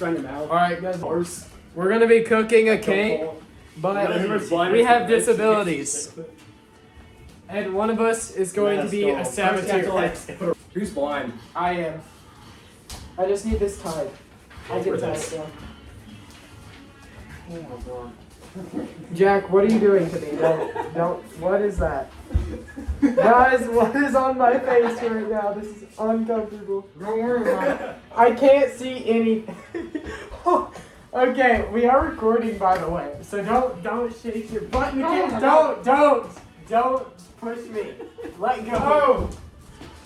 Alright guys, we're gonna be cooking a cake, but we have disabilities. And one of us is going to be a saboteur. Who's blind? I am. I just need this tied. I can tie it down. Oh my god. Jack, what are you doing to me? Don't. What is that? Guys, what is on my face right now? This is uncomfortable. Don't worry about it. I can't see any. Okay, we are recording, by the way, so don't shake your butt. Don't push me. Let go. Oh,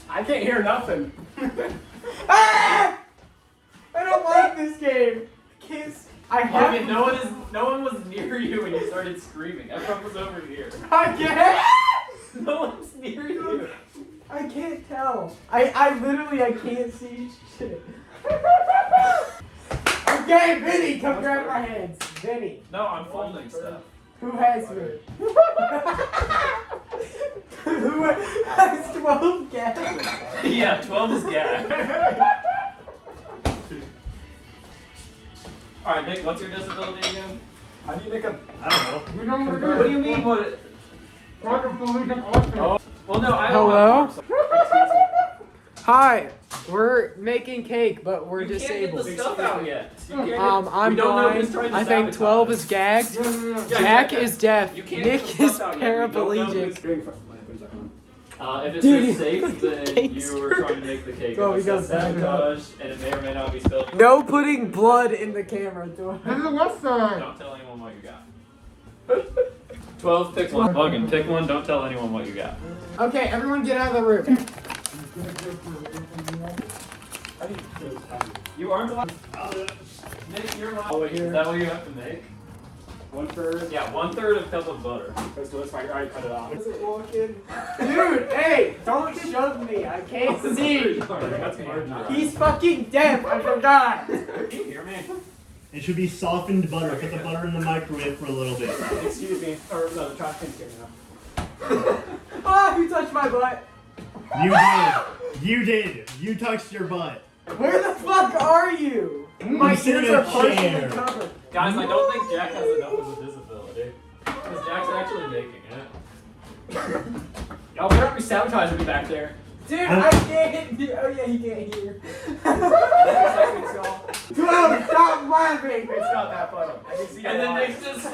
I can't hear nothing. Ah! I don't like this game. I have. No one was near you when you started screaming. Everyone was over here. I can't. No one's near you. I can't tell. I literally can't see shit. Okay, Vinny, come grab my hands. Vinny. No, I'm folding stuff. Who has me? Who has 12 gas? Yeah, 12 is gas. Alright, Nick, what's your disability again? How do you make a? I don't know. What do you mean? What? Oh, well, no, I don't. Hello? Hi. We're making cake, but we're disabled. You can't get the stuff out yet. I'm blind. I think 12 is gagged. Jack is deaf. Nick is paraplegic. If it Dude, says safe, then you were trying to make the cake. Bro, If we it got says sabotage, and it may or may not be spilled. No putting blood in the camera. Don't tell anyone what you got. 12, pick one. Logan, pick one. Don't tell anyone what you got. Okay, everyone get out of the room. You aren't allowed. Nick, you're allowed. Is that what you have to make? 1/3. Yeah, 1/3 of cup of butter. Let's do this. I already cut it off. Dude, hey, don't shove me. I can't see. That's marginal. He's fucking deaf. I forgot. Can you hear me? It should be softened butter. Put the butter in the microwave for a little bit. Excuse me. Or no, the trash can's here now. Oh, you touched my butt. You did. You did. You touched your butt. Where the fuck are you? My sit in ears a are partially chair. covered. Guys, I don't think Jack has enough of a disability. Because Jack's actually making it. Y'all better not be sabotaging me back there. Dude, I can't hear. Oh yeah, he can't hear. 12, stop laughing. It's not that funny. I can see And then they Nick's just...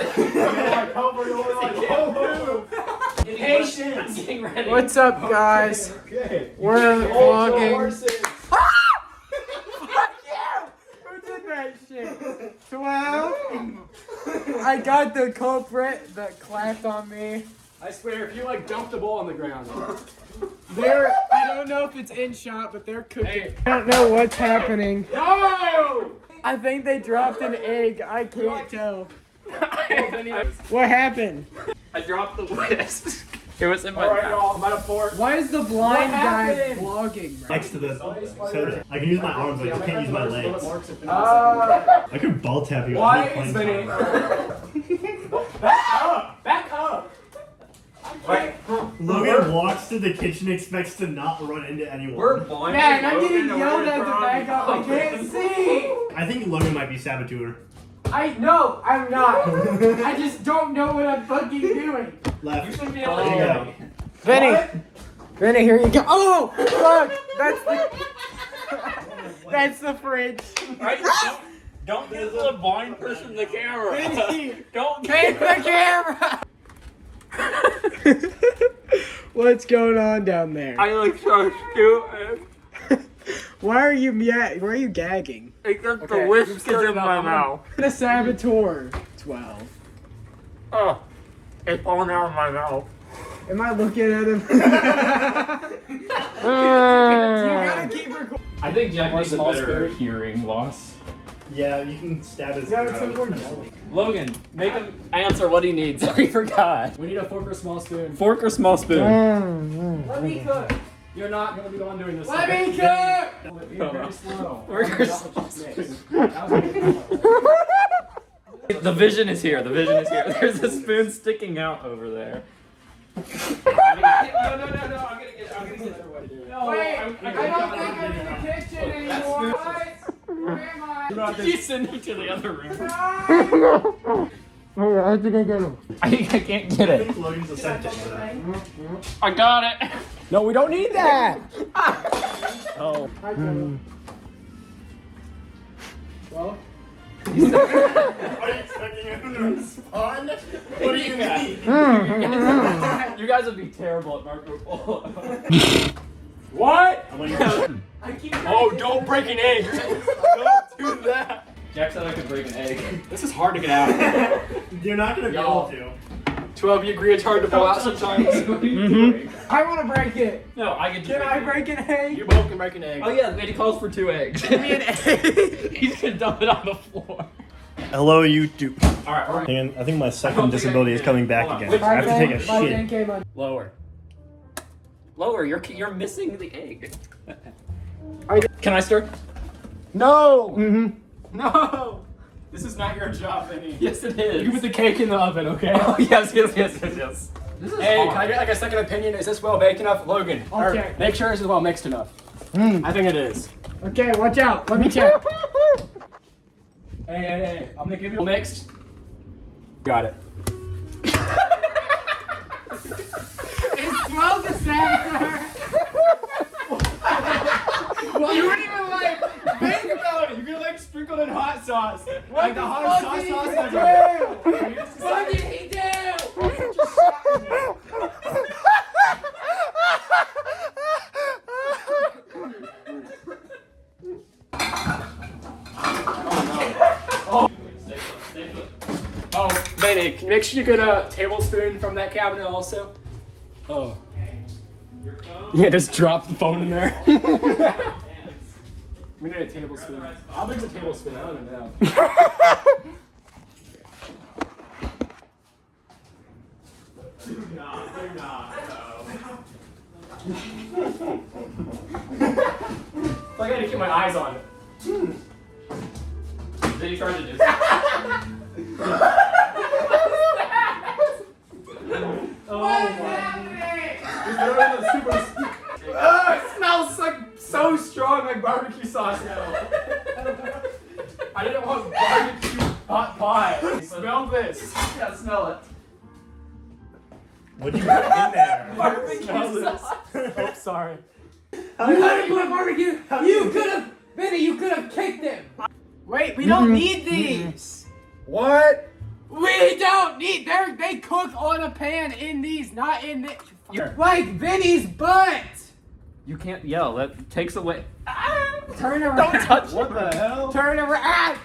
Patience. I'm getting ready. What's up, guys? Okay. We're Hold your vlogging. horses. Fuck you! Who did that shit? 12. I got the culprit that clapped on me. I swear, if you dump the bowl on the ground. I don't know if it's in shot, but they're cooking. Hey. I don't know what's happening. No! I think they dropped an egg. I can't tell. What happened? I dropped the whisk. It was in my Alright, mouth. y'all. I'm out of port. Why is the blind What guy happened? vlogging, bro? Next to the soda. I can use my arms, but I just can't use my legs. I could ball tap you. Why at any is point in Vinny? time. Back up! Back up! Wait. Logan walks to the kitchen, expects to not run into anyone. We're blind. Man, I'm getting yelled at to back up. I can't see. I think Logan might be saboteur. No, I'm not. I just don't know what I'm fucking doing. Left. You should be able to There you hear go. me. Vinny, Vinny, here you go. Oh, fuck. That's the fridge. Right? Don't give the blind person the camera. Vinny, Don't take the camera. What's going on down there? I look so stupid. Why are you gagging? Except Okay, the whisk you is started in out, my I'm mouth. The saboteur. 12. Oh, it's falling out of my mouth. Am I looking at him? You gotta keep recording. I think Jack More needs a small better spoon. hearing loss. Yeah, you can stab his Yeah, it's throat. Logan, make him answer what he needs. I forgot. We need a fork or small spoon. Fork or small spoon? Let me cook. You're not going to be the one doing this. Let me cook. Be very slow. Fork or small spoon? The vision is here. The vision is here. There's a spoon sticking out over there. No. I'm gonna get it. Wait, I don't think I'm in the kitchen anymore. Where am I? You send me to the other room. Oh, I think I got him. I can't get I it. think Logan's a septic for that. I got it. No, we don't need that. Oh. I got him. Well, Are you expecting him to respond? What do you mean? You guys would be terrible at Marco Polo. What? I'm like, Oh, don't break an egg. Don't do that. Jack said I could break an egg. This is hard to get out. you're not gonna be able to. 12, you agree it's hard to pull out sometimes? I want to break it. No, I can. Can I break an egg? You both can break an egg. Oh yeah, Lady calls for 2 eggs. Give me an egg. He's gonna dump it on the floor. Hello, YouTube. Alright. And I think my second disability is coming back Hold on. again. I have to take a My shit. 10K money. Lower. Lower. You're missing the egg. Can I start? No. No. This is not your job, Vinny. Yes, it is. You put the cake in the oven, okay? Oh yes. This is Hey, hard. can I get like a second opinion? Is this well baked enough? Logan, Okay. make sure this is well mixed enough. I think it is. Okay, watch out. Let me check. Hey. I'm gonna give you a mixed. Got it. It smells the same, sir. Well, you wouldn't even like think about it. You're gonna like sprinkle in hot sauce. Like the hot sauce What did he do? Oh, Benny, can you make sure you get a tablespoon from that cabinet also? Oh. Yeah, just drop the phone in there. We need a tablespoon. How big's a tablespoon? I don't even know. I gotta keep my eyes on it. Did you try to do It smells like so strong, like barbecue sauce now. I didn't want barbecue hot pie. Smell this. Yeah, smell it. What'd you put in there? Barbecue Smell this. sauce. Oh, sorry. You gotta put barbecue. You could have, Vinny. You could have kicked him. Wait, we don't need these. What? We don't need. They cook on a pan in these, not in the. Here. Like Vinny's butt. You can't yell. That takes away. Turn around. Don't touch What the hell? Turn around.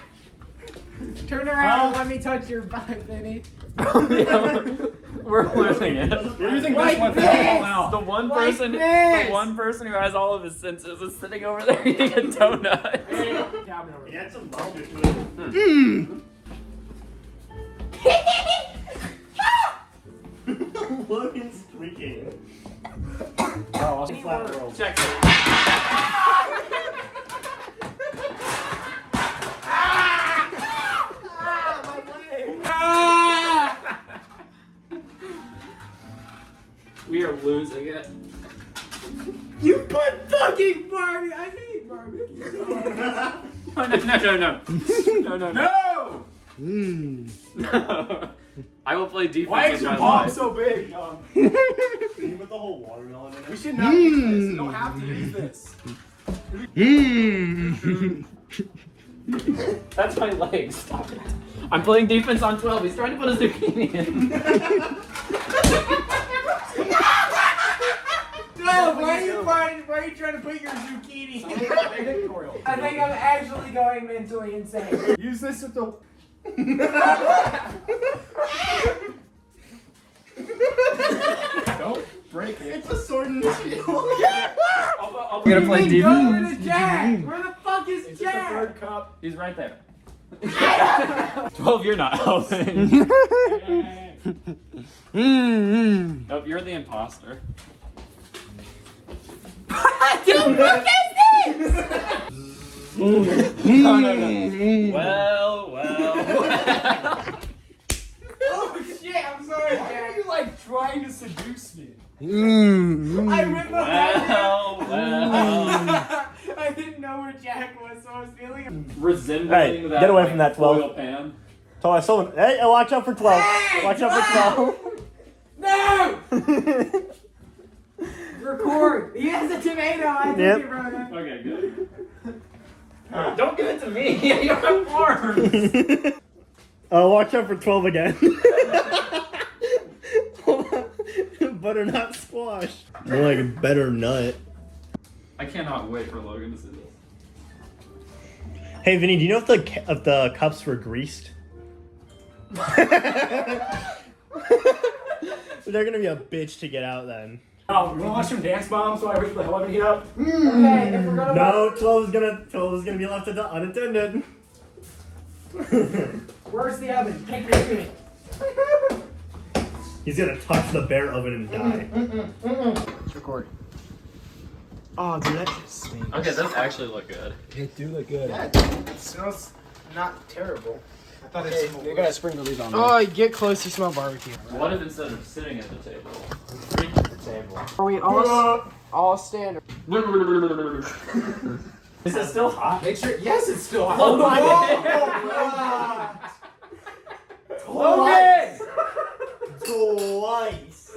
Turn around and let me touch your butt, Vinny. We're losing it. Where do you think Like this went this. out? The one Like person, this. the one person who has all of his senses is sitting over there eating a donut. Cabinet over He there. had some vodka to it. Logan's squeaking. Oh, Flat world. check it. We are losing it. You put fucking Barbie. I hate barbecue. No. No! No. I will play defense Why is with your my palm life. so big? You put the whole watermelon in We it. should not use this. We don't have to use this. That's my leg. Stop it. I'm playing defense on 12. He's trying to put a zucchini in. No, why are you trying to put your zucchini in? I think I'm actually going mentally insane. Use this with the. Don't break it. It's a sword and shield. I'm gonna play Go defense. to the Jack. Where the fuck is It's just a Jack? third cup. He's right there. 12, you're not helping. Nope, you're the imposter. Dude, what is this? No. Well. Oh shit, I'm sorry, Why are Jack. you like trying to seduce me? I ripped my Well. I didn't know where Jack was, so I was feeling. Resembling Hey, that. get away from that 12. foil pan. So I sold. Hey, watch out for 12. Hey, watch out for 12. No! Record. He has a tomato. I think Yep. it, brother. Okay, good. Don't give it to me. You don't have arms. Watch out for 12 again. Butternut squash. More like a better nut. I cannot wait for Logan to see this. Hey Vinny, do you know if the cups were greased? They're gonna be a bitch to get out then. Oh, you wanna watch some Dance Moms while I wait for the hell of it heat up? Okay, if we're gonna No, 12 is gonna be left unattended. Where's the oven? Take me to it. He's gonna touch the bare oven and die. It's recording. Oh, dude, that just stinks. Okay, those actually look good. They do look good. Yeah, it smells not terrible. I thought it smelled. You gotta sprinkle these on. Oh, get close to smell barbecue. What if instead of sitting at the table? Are we all standard? Is it still hot? Make sure. Yes, it's still hot. Oh my Logan! Twice.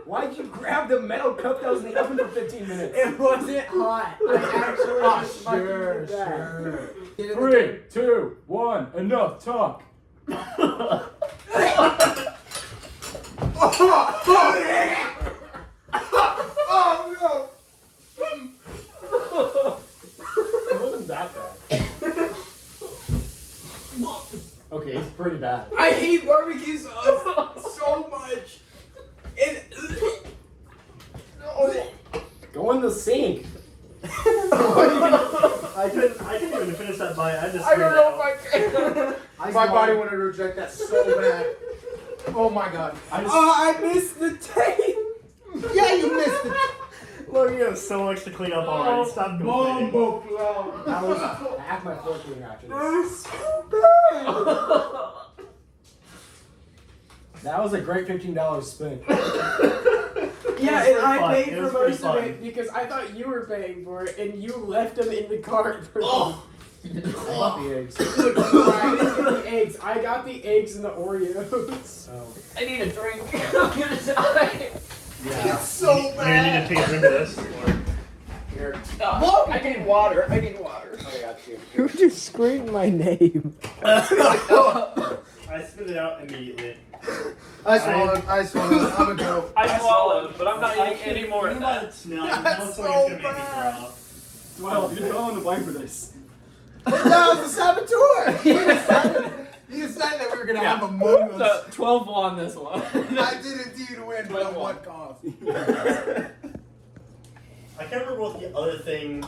Why'd you grab the metal cup that was in the oven for 15 minutes? It wasn't hot. I actually just fucking did that. 3, 2, 1. Enough talk. It wasn't that bad. Okay, it's pretty bad. I hate barbecue sauce so much. Go in the sink. I couldn't even finish that bite. I just. I don't know if I can. My body wanted to reject that so bad. Oh my god. I missed the tape. Yeah, you missed it. Look, you have so much to clean up already. Stop complaining. That was half my fork reaction. That was a great $15 spent. Yeah, It and was I fun. paid It for was pretty most of fun. it because I thought you were paying for it, and you left them in the cart for I got the eggs. Look, I didn't get the eggs. I got the eggs and the Oreos. I need a drink. I'm gonna die. Yeah. So You need to take a drink of this. Here. Look, I need water. I need water. I got you. Who just screamed my name? I spit it out immediately. I swallowed. I'm a go. I swallowed, but I'm not eating any more You of know that. that smell. You know it's gonna make me throw up. Well, you're throwing the blame for this. That was a saboteur! You decided that we were gonna have Among Us. So 12 won this one. I did indeed win, but at what cost? I can't remember what the other thing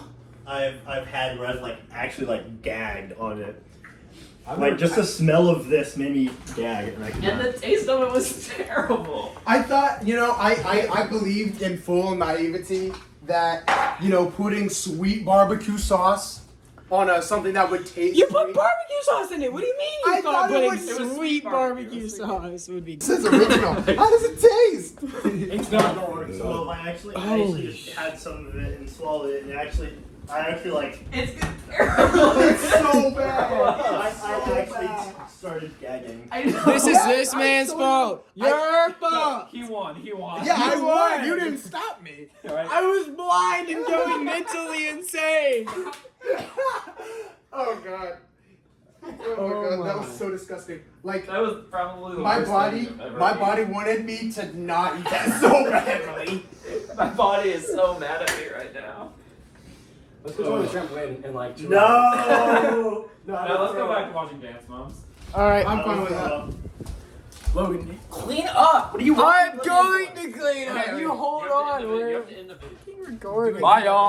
I've had where I've like actually like gagged on it. Like just the smell of this made me gag, and I And cannot. the taste of it was terrible. I thought, I believed in full naivety that, putting sweet barbecue sauce on something that would taste You put sweet. barbecue sauce in it. What do you mean you I thought thought it putting was sweet barbecue sauce would be This is original. How does it taste? It's not gonna work. So I actually just had some of it and swallowed it, and I actually like It's terrible. It's so bad. I actually started gagging. This is this man's fault. Your fault. He won. Yeah, I You won. won. You didn't stop me. Right? I was blind and going mentally insane. Oh god. Oh my god, that was so disgusting. Like That was probably the my worst body, thing I've ever my eaten. body wanted me to not eat that so badly. My body is so mad at me right now. Let's go to the trampoline and like. No. Now let's go back to watching Dance Moms. All right, I'm fine with that. Logan. Clean up. What are you? I'm going to clean up. Okay, You hold on. We're recording. Bye, y'all.